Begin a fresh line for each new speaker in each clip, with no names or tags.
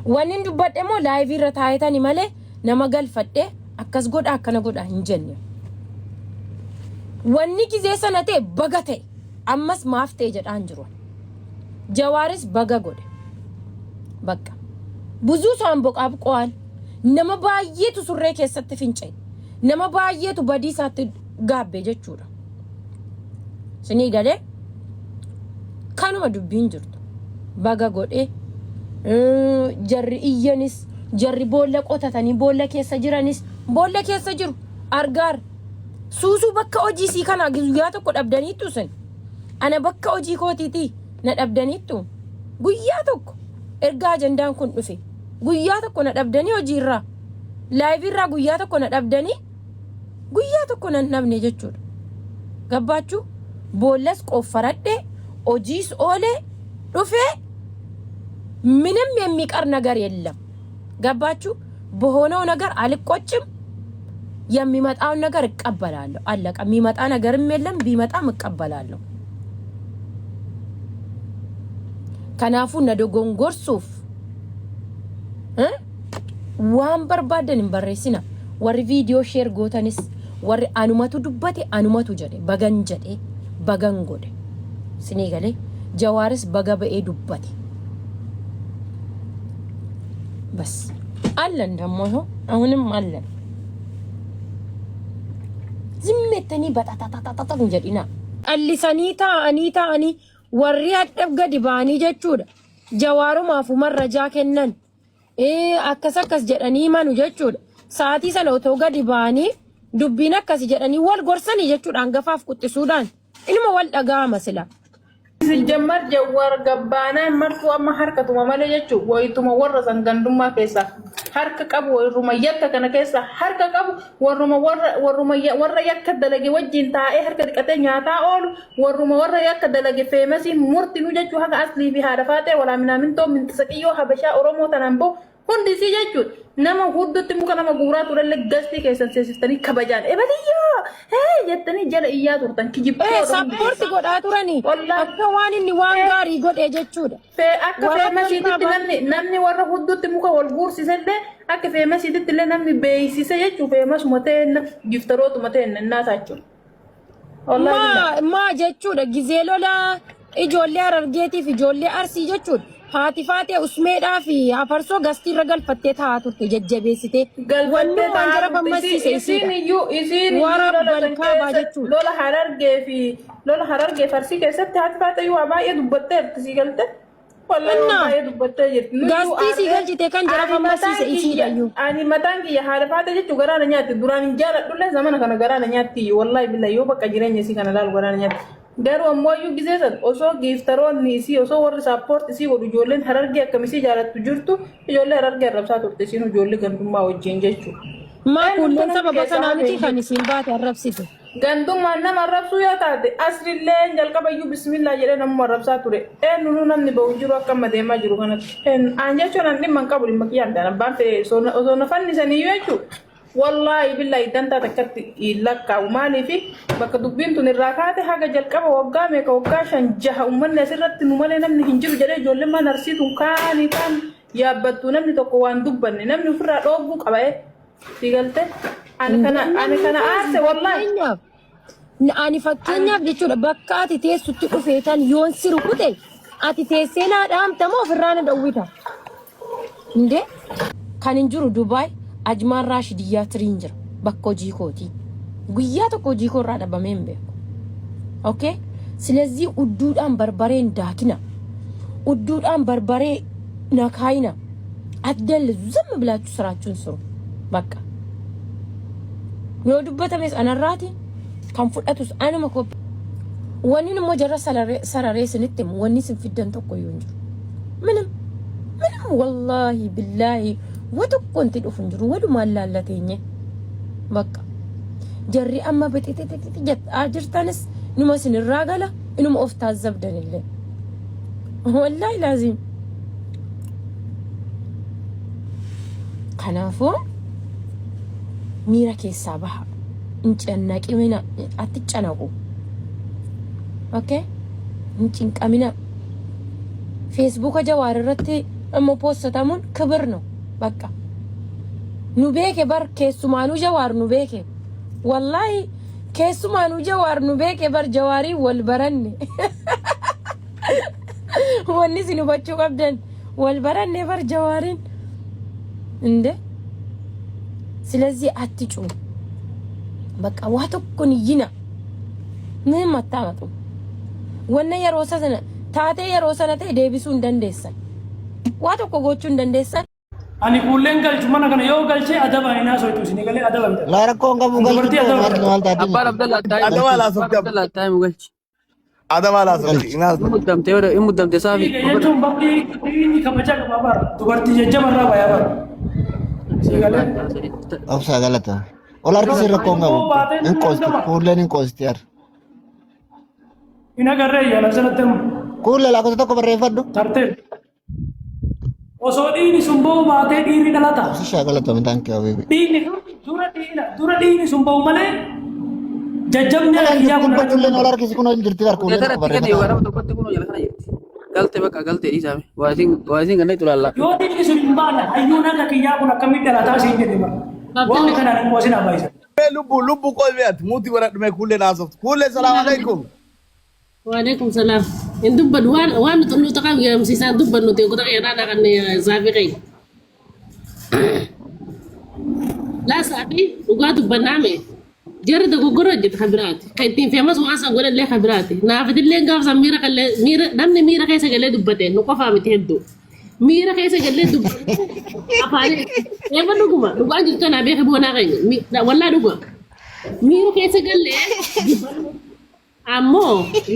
Wanni dubbadhe moo live irra taayetani malee nama galfadhe akkas godha akkana godha hin jenne. Wanni gizee sana ta'e baga ta'e ammas maaf ta'e jedhaan jiru. Jawaaris baga godhe. Bakka. Buzuu saan boqaaf qo'an nama baay'eetu surree keessatti finca'e. Nama baay'eetu badii isaatti gaabbe jechuudha. Sinii galee kanuma dubbiin jirtu. Baga godhe jarri iyyanis jarri boolla qotatanii boolla keessa jiranis boolla keessa jiru argaar. Suusuu bakka hojii sii kana guyyaa tokko dhabdaniittu sen. Ana bakka hojii kootiitii na dhabdaniittu guyyaa tokko erga ajandaan kun dhufe guyyaa tokko na dhabdanii hojiirraa live irraa guyyaa tokko na dhabdanii guyyaa tokko na dhabne jechuudha. Gabbaachuu boollas qoffaradhe hojiis oolee dhufe ምንም የሚቀር ነገር የለም ገባችሁ በሆነው ነገር አልቆጭም የሚመጣው ነገር እቀበላለሁ አለቀ የሚመጣ ነገርም የለም ቢመጣም እቀበላለሁ ከናፉ ነደጎንጎርሱፍ ዋን በርባደን በረሲና ወር ቪዲዮ ሼር ጎተንስ ወር አኑመቱ ዱበቴ አኑመቱ ጀዴ በገን ጀዴ በገን ጎዴ ስኒገሌ ጀዋርስ በገበኤ ዱበቴ بس አለን ደሞ ነው አሁንም አለን ዝምተኒ በጣጣጣጣጣ እንጀዲና አሊሳኒታ አኒታ አኒ ወሪ አደብ ገዲባኒ ጀቹዳ ጀዋሩ ማፉ መረጃ ከነን አከሰከስ ጀደኒ ማኑ ጀቹዳ ሳቲ ሰለውቶ ገዲባኒ ዱቢና ከስ ጀደኒ ወል ጎርሰኒ ጀቹዳ አንገፋፍ ቁጥ ሱዳን ኢንሞ ወል ዳጋ መስላ ሲጀመር ጀዋር ገባና መርቱ አማ ሐርከቱ ማማለ ጀቹ ወይቱማ ወረሰን ገንዱማ ከሳ ሐርክ ቀቡ ወሩማ የከከነ ከሳ ሐርክ ቀቡ ወሩማ ወረ የከደለገ ወጅን ታኤ ሐርክ ድቀተኛ ታኦሉ ወሩማ ወረ የከደለገ ፌመሲ ሙርቲኑ ጀቹ ሀጋ አስሊ ቢሃደፋቴ ወላ ምናምን ቶ ምን ተሰቂዮ ሀበሻ ኦሮሞ ተናምቦ ሁንዲ ሲጀቹ ነማ ሁዱት ሙከ ነማ ጉራቱ ለለ ገስቲ ከሰን ሲስተኒ ከበጃን ኤበልዮ የተኒ ጀለ እያ ቱርተን ኪጂብ ሰፖርት ጎዳ ቱረኒ አከዋኒ ኒ ዋንጋሪ ጎዴ ጀቹዳ አከ ፌመሲት ነምኒ ወረ ሁዱት ሙከ ወልጉር ሲሰደ አከ ፌመሲት ለነምኒ ቤይሲሰ ጀቹ ፌመስ ሞቴን ጊፍተሮት ሞቴን እናታችሁ ማ ጀቹዳ ጊዜሎላ ኢጆሌ አርጌቲ ፊጆሌ አርሲ ጀቹዳ Haatifaate usmeedhaa fi afarsoo gastii irra galfattee taa'aa turte jajjabeessite wanni waan jara bammasiise isiin wara balkaabaa jechuudha lola harargee farsii keessatti haatifaate yoo baay'ee dubbattee ertisi galte wallan baay'ee dubbattee jirti gastii si galjite kan jara bammasiise isiidhayyuu ani mataan kiyya haatifaate jechuu garaana nyaatti duraan hin jaaladhulle zamana kana garaana nyaatti wallahi billahi yoo bakka jireenya isii kana laalu garaana nyaatti Garu ammoyu gizesan oso giftaron nisi oso war support isi wodu jollen hararge akamisi jaaratu jirtu jolle hararge arabsa turte sinu jolle ganduma wajjin jechu ma kullun sababa kanamiti kanisin baate arabsitu ganduma nam arabsu ya taate asrille jalqabayu bismillah jere nam arabsa ture nunu namni bawjiru akamade ma jiru kanat anje chonan dimman kabuli makiyan dana bante so na fanni sani yechu والله بالله دنتا تكت لك ومالي في بك دبين تنراكات حاجه جلقبه وقامي كوكاشن جه ومن سرت نمل نمن هنجر جري جول ما نرسيتم كان يا بدو نمن تقوان دبن نمن فرا دوبو قباي تيغلته انا كان ارسه والله اني فكينا بيچو بكاتي تيسو تقفيتان يون سيركوتي اتي تيسينا دام تمو فرانه دويتا እንዴ ካንንጅሩ ዱባይ Ajman Rashidiyya Trinjer bakko jikoti guyya tokko jikorra dhabameen beeku okay ስለዚህ udduudhaan barbareen daakina udduudhaan barbaree nakaayina addal ዝም ብላችሁ ስራችሁን ስሩ በቃ yoo dubbatames anarraati kan fudhatus anuma kopp wanni mo jarra sararee sinitti wanni sin fiddan tokko yoo jiru ምንም wallahi billahi ወጥቆንት ዱፍን ጅሩ ወዱ ማላለተኝ በቃ ጀሪ አማ በጥጥጥጥ ጀት አጅርታንስ ንመስን ራጋላ እንም ኦፍ ታዘብደንለ ወላሂ ላዚም ከናፎ ሚራ ከሳባህ እንጨናቂ ሚና አትጨናቁ ኦኬ እንጭንቀሚና ፌስቡክ ጀዋርረቴ أما بوستامون كبرنا بقى نبيك بر كيسمانو جوار نبيك والله كيسمانو جوار نبيك بر جواري والبرني هو النسي نبتشو قبدن والبرني بر جوارين عنده سلازي أتجو بقى واتكون يجينا مهم التامتو وانا يا روسنا تاتي يا روسنا تي ديبسون دندسن واتكو غوچون دندسن
أنا كلن قال جمانا كنا يو قال شيء أدب هنا سويت وسني قال أدب هنا
لا ركون كم قال
أبار عبد الله تايم
أدب على سبتة
عبد الله تايم قلت
أدب على سبتة إناس
مدام تيورا مدام تسافي
يجوم بقي ini kabaca ke babar tu berarti jajah marah bayar bar segala
أبصر غلطة ولا ركون ركون كم إن كوست كولن إن كوستير
ina garre ya nasana tem
كول لا كوست تكو بريفادو
tarte osodi ini sumbo baate diri dalata
أبصر غلطة من تانك يا بيبي
dini dura dini sumbo male jajamnya iya
كل كولن ولا ركيس كونو جرتي بار كولن
ترى تيجي
بريفادو
يوارا بتوقف تكونوا يلا خلاص قلت بقى قلت إيه سامي وازين كنا يطلع الله
yo dini sulimbana ayuna ka kiya kuna kamit dalata sih jadi bar wong kana ni mosina baisa
لبو كل بيت موتي ورد ما كل ناس كل السلام عليكم
وعليكم السلام إن دبن وان تلو تقام يا مسيسان دبن نتيو كتاك يا نانا كان زافقين لا صاحبي وقعد بنامي جرد غوغرو جت خبراتي كايتين في مس واسا غور لي خبراتي نافد لي غاف ميرا قال ميرا دمني ميرا كيس قال دبته نكو فامي تهدو ميرا كيس قال دب افاني يا بنوغما نغا جت انا بي خبونا غي والله دوغا ميرا كيس قال ammo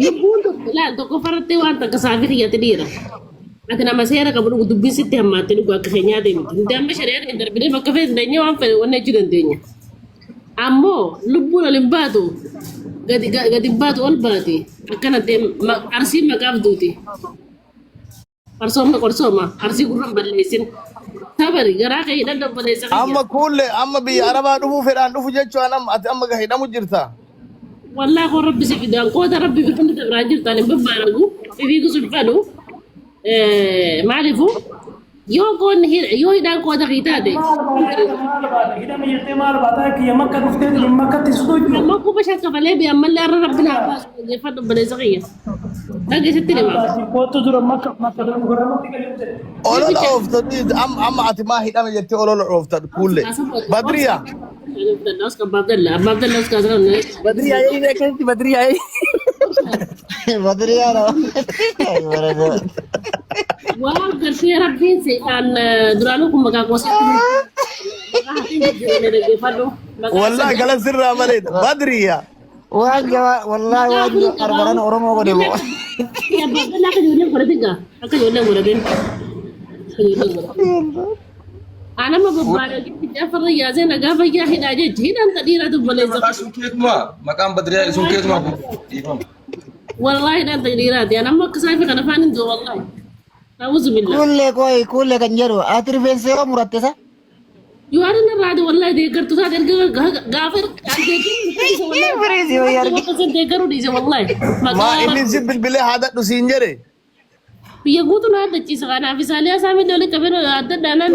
yubundu la to ko farate wanta ka safi ya tedira atana masera ka budu dubbi sitte amma te duga ka henya de mi ndambe sharia de ndar bide bakka fe ndanya wan fe wonna judan denya ammo lubuna limbado gadi bado ol badi akana de arsi magabduti arsoma arsi guram ballesin tabari gara ka idan da bale saka
أما بي أربعة دفو فران دفو جتشو أنا أما كهيدا مجرتا
والله هو ربي سيدان قوة ربي بكم تراجل تاني ببارغو في سلفانو معرفو يو كون يو يدان قوة غيتادي
ida me yete mal bata ki makka dufte di makka tisdo
ما كو بشا كفالي بي أما اللي أرى ربنا عباس يفضل بني زغية تاقي ستري ما
ko to dura makka dura gora makka kalimte
أولا لا أفتدي أما أتما هيدا ما جتة أولا لا أفتد كل بدريا
الناس كباب الله أباب الله كازران
بدري أي ده كنت بدري أي
بدري يا رب
واو كرسي ربي سي أن درانو كم بقى قوسي
والله قال سر عملت بدريا
والله واجد أربعين أورما وديمو
يا باب الله كجولين كردينغا كجولين كردين أنا ما ببارك جعفر يا زين أقابل يا هنا جد هنا أنت ديرة تبليزك
مقام بدريا سوكيت ما
والله أنت ديرة أنا ما كسافي أنا فاهم دو والله أعوذ بالله
كل كنجرو أترفين سيرو مرتسا
يوارنا راد والله ديكر تسا غافر
بريزي ويارجي
ديكرو ديزه والله
ما إني زب بالله هذا نسينجري
يقولون هذا الشيء سكان في سالي أسامي دولة كبير هذا دانا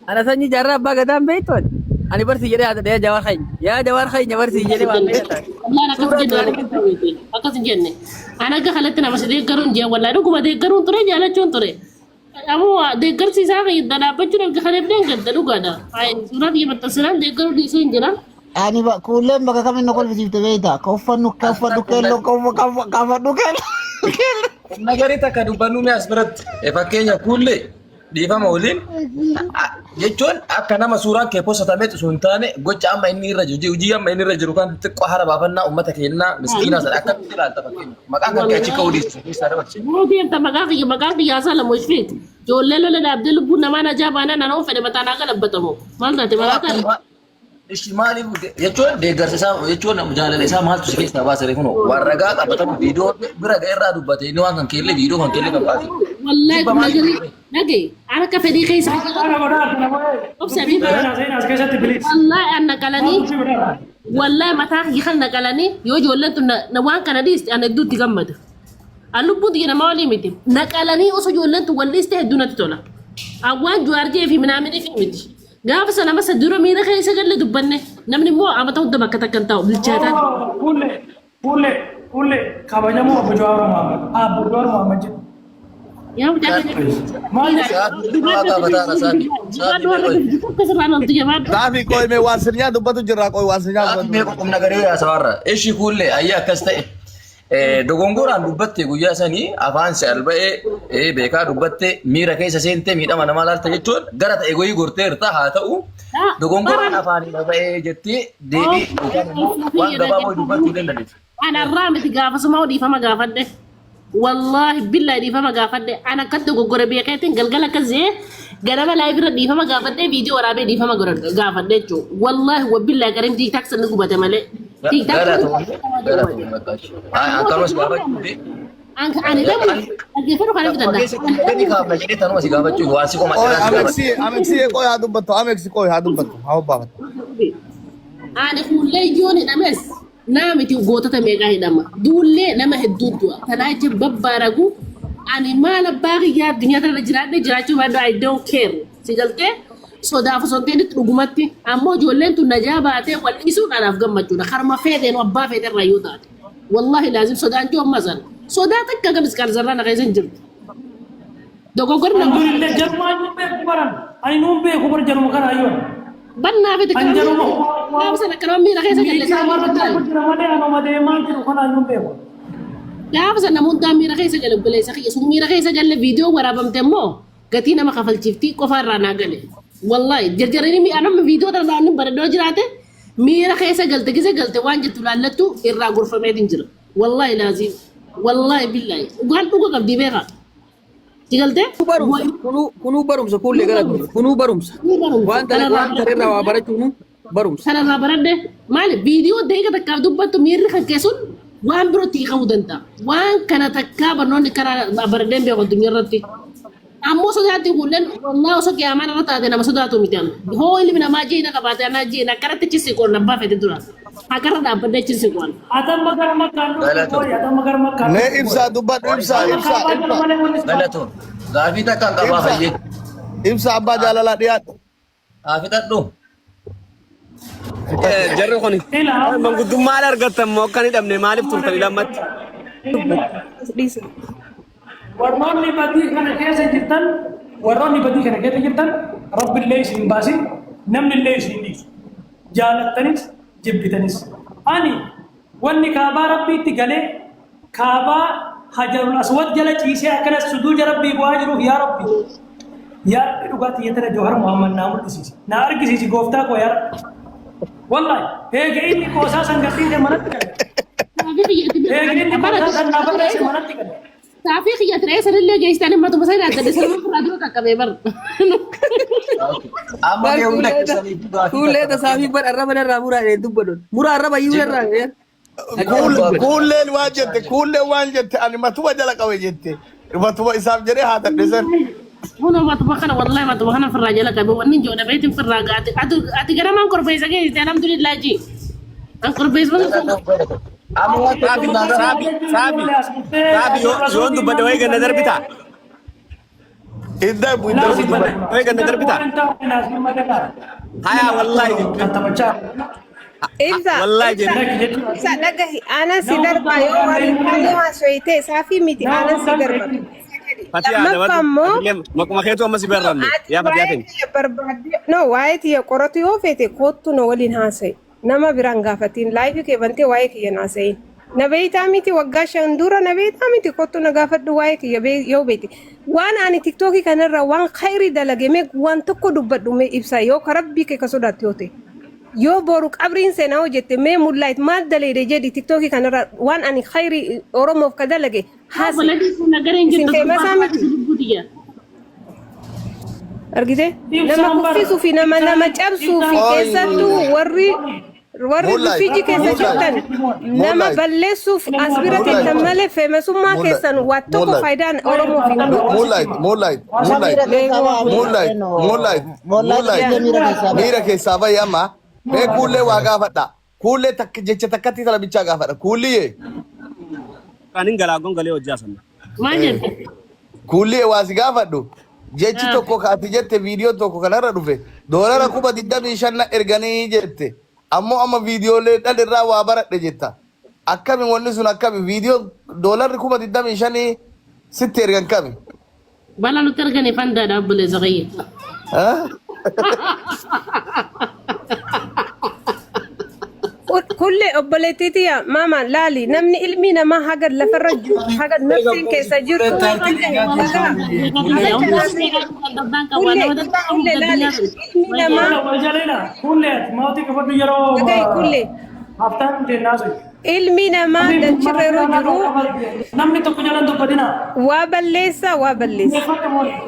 أنا سنجي جرب بقى قدام بيتون أنا برسي جري هذا ده جوار خين يا جوار خين برسي جري والله
لا أنا كسر جنة أكسر جنة أنا كخلتنا بس ديكرون جا والله نقوم ديكرون ترى جالا شون ترى أمو ديكر سيساق يدنا بجرا كخلب دين قد لوكا دا هاي سورة يمتصلان ديكرون ديسين جرا
أنا بقى كلهم بقى كمان نقول في جبت بيتا كوفا نكيلو كوفا نكيلو
nagari takka dubbannu mi asbiratti fakkeenya kulle dhiifama waliin jechuun akka nama suuraan kee postatamee sun taane gocha amma inni irra jiru hojii amma inni irra jiru kan xiqqoo hara baafannaa uummata keenyaa miskiinaa sana akka ilaalta fakkeenya maqaan kan kee achi ka'uu dhiistu keessaa dabarche.
موتي أنت مقاك يا سلام مش فيك جول لا لا عبد الله بنا ما نجاب أنا نوم في دمتنا قلب بتمو ما نتي ما نتي
Maaliif jechuun deeggarsa isaa jechuun jaalala isaa maaltu si keessaa baasee kun warragaa qabatamu viidiyoo bira ga'eerraa dubbate inni waan kan keellee viidiyoo kan keellee kan baase.
والله نجي أنا كفدي خيس
ana goda ana moy
أبصر
زين as kesatti bilis
والله أنا كلاني والله متى يخلنا كلاني يوجي ولا أنتو نوان كنديس أنا دو تجمد أنا بود ينا ما ولي ميتم نكلاني أسوي ولا أنتو ولا استهدونا تطلع Awwaan Juwaarjee fi Minaamini fi miti. Gaafa sana masa dura miira keessa galle dubbanne namni immoo amata hunda bakka takkan taa'u bilchaataan.
Fulle kabajamoo Abbo Jawaar Mohaammed. Abbo Jawaar Mohaammed jedhu.
Yaa mucaa
Safi koy me wansirnya dubbatu jira koy wansirnya
Ati beeku qubna garee yaasawarra. Ishi kuullee ayyaa akkas ta'e. Dogongoraan dubbatte guyyaa sanii afaan si alba'ee beekaa dubbatte miira keessa seentee miidhama namaa laalta jechuun gara ta'e goyii gorteerta haa ta'u dogongoraan afaanii alba'ee jettee deebii waan gabaaboo dubbachuu dandeessu.
Ana irraa miti gaafasuma dhiifama gaafadhe. Wallahi billahi dhiifama gaafadhe. Ana akka dogoggora beekeetiin galgala akkas jee ganama laayif irra dhiifama gaafadhe viidiyoo waraabee dhiifama gaafadhe jechuudha. Wallahi wabillahi garim tiiktaak sanni gubate malee.
Akkanumas gaafachuu fi
Ani lamu dhaggeeffatu kana bitadha.
gadi kaafna jedhee tanuma si gaafachuuf waan si qoma
koy ameksi koy haa dubbatu ameksi koy haa dubbatu haa baafatu.
Ani fuullee ijoon hidhames nama miti gootota meeqaa hidhama. Duullee nama hedduu du'a. Tanaa jecha babbaaragu ani maal abbaa kiyyaa addunyaa kana jiraadhe jiraachuu baadhu I don't care. Si galtee sodaaf osoo ta'e dhugumatti ammoo ijoolleen tun najaa baatee wal dhiisuun anaaf gammachuudha. Karma feeteen abbaa feeteen rayyuu taate. Wallahi laazim sodaan jiru amma sana. Sodaa takka gamis qalzarraa na keessa hin jirtu. Dogoggorri nama.
Alhamdulillah jarumaa hin beeku baran. Ani nuun beeku bar jaruma kana ayyoon.
Bannaa fi takka. Gaafa sana kanama miira keessa galle isaa warra taa'e. Gaafa sana namoota miira keessa galle obboleessa kiyya sun miira keessa galle viidiyoo waraabamte immoo gatii nama kafalchiifti qofa irraa naa gale. Wallahi jarjaranii mi'aanama viidiyoo irraa inni bareedoo jiraate miira keessa galte gise galte waan jettu laallattu irraa gorfamee hin jira. Wallahi laazim. Wallahi billahi. Waan dhuga qabdi beeka. Digalte?
Kunuu barumsa fuullee gara kunuu barumsa. Waan ta'e irraa waa barachuun barumsa.
Sana irraa baradhe maali viidiyoo deega takkaaf dubbattu miirri kan keessun waan birootti hiikamuu danda'a. Waan kana takkaa barnoonni kana baradheen beeku addunyaa irratti. Ammoo sodaatti kunneen wallaahi osoo qiyaamaan irra taate nama sodaatu miti amma. Hoo ilmi namaa jiina qabaate anaa jiina akkanatti chisi qoon abbaa fedhe dura. Akarra dhaabbadhee chisi qoon.
Ne ibsa dubbatu ibsa.
Galatoon gaafii takka hin qabaa fayyee.
Ibsa abbaa jaalalaa dhiyaatu.
Haafitadhu.
Jarri kun manguddummaa argattan moo akka hin dhabne maaliif turtani lammatti?
Warroonni badii kana keessa jirtan rabbillee isin baasin namnillee isin dhiisu. Jaalattanis jibbitanis. Ani wanni kaabaa rabbiitti galee kaabaa hajarul aswad jala ciisee akkanas sujuuda rabbii bu'aa jiruuf yaa rabbi. Yaa dhugaatii yetara Jawhar Muhammad naa mul'isiisi. Naa argisiisi gooftaa koo yaa rabbi. Wallahi eega inni qoosaa sangattiine manatti gale. Eega inni qoosaa san naa barreesse manatti gale.
Saafii kiyya tiree sanillee geessitanii matuma sana adda deesanii irraa dura qaqqabee bar.
Amma gahee hunda keessanii gaafii
Fuullee tasaafii bar arraba irraa muraa dubbadun. Muraa arraba iyyuu irraa.
Kuulleen waan jette ani matuma jala qabe jette. Matuma isaaf jedhee haa tadhisan.
Kun matuma kana wallahi matuma kana firraa jala qabe wanni joona beetiin firraa gaate. Ati garamaan korbeessa geessite alhamdulillah ji. An korbeessa
Saabi yoon dubbadde wayii ganna darbita.
Idda bu'idda
Wayii ganna darbita. Haya wallahi.
Ibsa.
Wallahi jenna.
Ibsa dhagahi ana si darba yoo waliin haasofte saafii miti ana si darba.
Makuma keetu amma si barramne. Yaa badiyaatin.
No waa'ee tiyya qoratu yoo feete kottu no waliin haasa'e. Nama biraan gaafatiin laayifii keebantee waa'ee kiyya naasa'iin. Na beeytaa miti waggaa shan dura na beeytaa miti kottu na gaafadhu waa'ee kiyya yoo beeti. Waan ani tiktookii kanarra waan khayrii dalage mee waan tokko dubbadhu mee ibsa yoo ka rabbii kee ka sodaatti yoo ta'e. Yoo boru qabriin seenaa hojjette mee mullaayit maal daleede jedhi tiktookii kanarra waan ani khayrii oromoof ka dalage haasi. Isin feemasaa miti. Argite? Nama kuffisuu fi nama cabsuu fi keessattuu warri Rufiji keessa jirtan nama balleessuuf as bira teessan malee feemesummaa keessan waan tokko faayidaan Oromoo fi
miira keessaa bahi amma mee kuullee waa gaafadha. Kuullee jecha takkatti talabichaa gaafadha. Kuulliyyee.
Kan hin galaagoon galee hojjaa sanna.
Maal jedhe?
Kuulliyyee waa si gaafadhu. jechi tokko kaati jette viidiyoo tokko kanarra dhufe doolara 25,000 erganii jette ammoo amma viidiyoolee dhalirraa waa baradhe jetta akkami wanni sun akkami viidiyoo doolarri 25,000 sitti ergan kami
بلا نترجني فندا دابل زغير
كل أبلتي يا ماما لالي نمني علمي ما حاجة لفرج حاجة نفسي كيسجر كل لالي علمي ما
وجرينا كل ما تكفر يرو
كل
أفتان جنازي
علمي ما دنشريرو جرو
نمني تكجلن تبدينا
وابليسا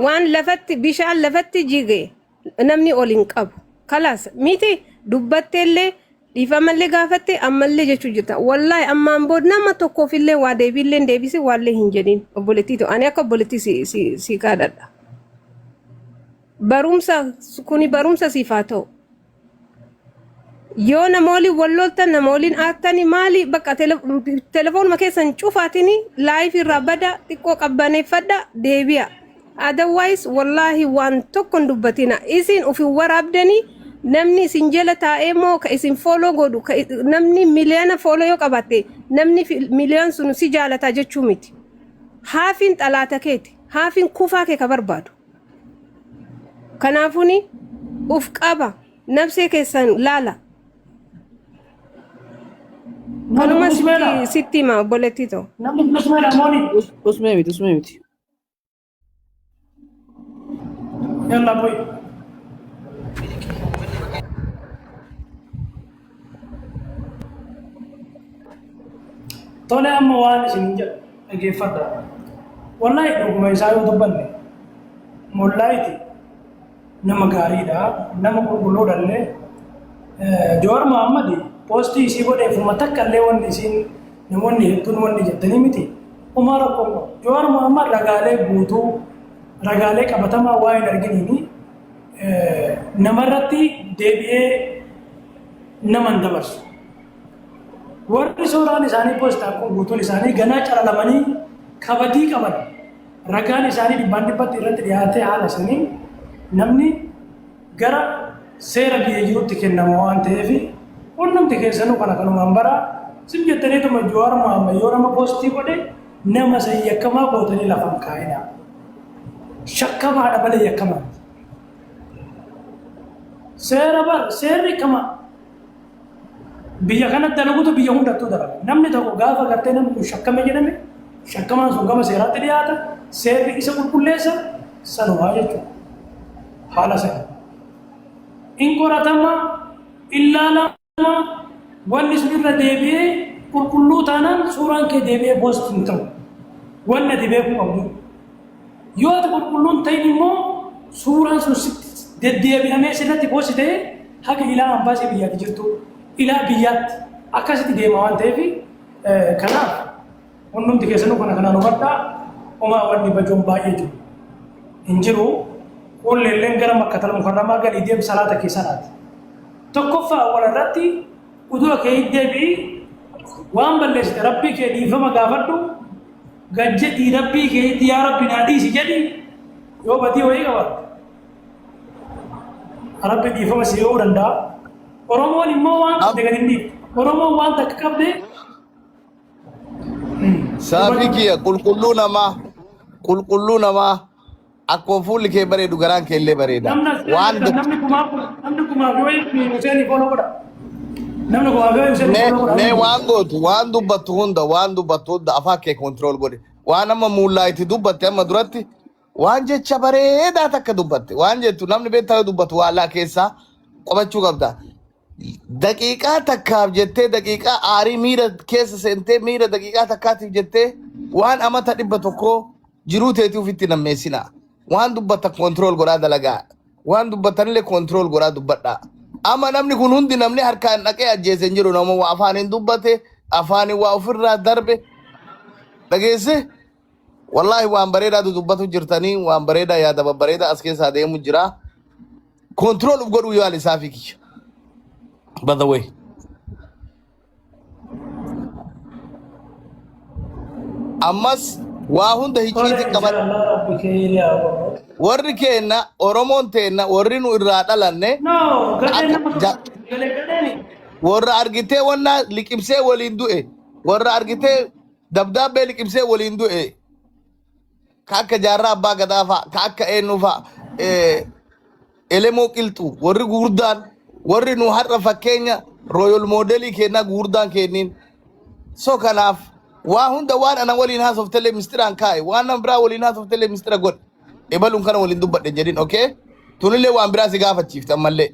وان لفت بيشال لفت جيجي نمني أولينكاب خلاص ميتي دبت اللي dhiifamallee gaafatte ammallee jechuu jirta wallahi ammaan bood nama tokkoof illee waa deebiillee deebisi waallee hin jedhin obboleettii ta'u ani akka obboleettii si kaadhadha barumsa kuni barumsa siifaa ta'u yoo namooliin walloltan namooliin aattani maali bakka telefoonuma keessan cufaatini laayif irraa bada xiqqoo qabbaneeffadha deebi'a otherwise wallahi waan tokko hin dubbatina isin ofii waraabdanii namni isin jala taa'ee moo ka isin follow godhu namni miliyoona follow yoo qabatte namni miliyoon sun si jaalata jechuu miti haafin xalaata keeti haafin kufaa kee ka barbaadu kanaafuni uf qaba nafsee keessan laala kanuma sitti hima obboleettii ta'u
usmee miti
يلا بوي طلع موال سنجا أجي فدا والله دوما يساوي دبلني مولايتي نما غاريدا نما بقولوا دلله جوار محمد بوستي سيبو ده فمتك كله وني سين نموني تون وني جتني متي عمر کو جوار محمد رغاله بوتو رغاله كبتما واي نرجنيني نمرتي دبيه نمن دبس warri suuraan isaanii poostaa kun guutuun isaanii ganaa calalamanii kabadii qaban ragaan isaanii dhibbatti irratti dhiyaatee haala sanii namni gara seera biyya jirutti kennama waan ta'eef hundumti keessanuu kana kanumaan bara sim jettaniituma Jawaar Mohaammed yoo nama poostii godhe nama san yakkamaa gootanii lafan kaa'ina shakkamaadha malee yakkamaa seerri kama biyya kanatti dalaguutu biyya hundattuu dalaga namni tokko gaafa gartee namni shakkame jedhame shakkamaan sun gama seeraatti dhiyaata seerri isa qulqulleessa sanumaa jechuudha haala sana in qoratama ilaalama wanni sun irra deebi'ee qulqulluu taanaan suuraan kee deebi'ee poostii hin ta'u wanni ati beekuu qabdu yoo ati qulqulluun ta'in immoo suuraan sun deddeebi'amee sirratti poostitee haga ilaa ambaasii biyyaatti jirtu ilaa biyyaatti akkasitti deema waan ta'eef kanaaf hundumti keessanuu kanaan hubadhaa homaa wanni bajoon baay'ee jiru hin jiru qulleelleen gara Makkatal Mukarramaa galii deem salaata keessanaati tokkoffaa walirratti udura kee deebi'i waan balleessite rabbii kee dhiifama gaafadhu gajjedhii rabbii kee yaa rabbi naa dhiisi jedhi yoo badii wayii qabatte rabbi dhiifama si yoo danda'a Oromoon immoo waan qabde gadi hin dhiifne Oromoon waan takka qabde
Saafii kiyya qulqulluu namaa akkuma fuulli kee bareedu garaan kee illee bareeda.
namni kumaaf yoo Huseenii foloo godha namni kumaaf yoo Huseenii foloo godha
mee waan gootu waan dubbattu hunda afaan kee kontirool godhe waan amma muullaa itti dubbatte amma duratti waan jecha bareedaa takka dubbatte waan jettu namni beektaa yoo dubbatu waallaa keessaa qabachuu qabda. Daqiiqaa takkaaf jettee daqiiqaa aarii miira keessa seentee miira daqiiqaa takkaatiif jettee waan amata 100 jiruu teetii ofitti nammeessina. Waan dubbata kontirool godhaa dalagaa. Waan dubbatanillee kontirool godhaa dubbadhaa. Amma namni kun hundi namni harkaan dhaqee ajjeese hin jiru nama afaaniin dubbate afaaniin waa ofirraa darbe dhageesse wallaahi waan bareedaatu dubbatu jirtanii waan bareedaa yaada babbareedaa as keessaa deemu jira. Kontirool of godhuu yaali saafii kiyya. By the way, ammas waa hunda hichiiti qaban
Rabbi keeriyaa.
warri keenna oromoon teenna warri nu irraa dhalanne
No, gadeen
Ja-
gadeeni.
warra argitee wanna liqimsee waliin du'e warra argitee dabdaabbee liqimsee waliin du'e ka akka jaarraa abbaa gadaa fa'a ka akka eenyu fa'a elemoo qilxu warri gurguddaan warri nu har'a fakkeenya royal modelii kennaa gurguddaan kennin so kanaaf waa hunda waan ana waliin haasoftelee mistiraan kaa'e waan nan biraa waliin haasoftelee mistira godhe ebaluun kana waliin dubbadhe jedhin okay tunillee waan biraa si gaafachiiftan mallee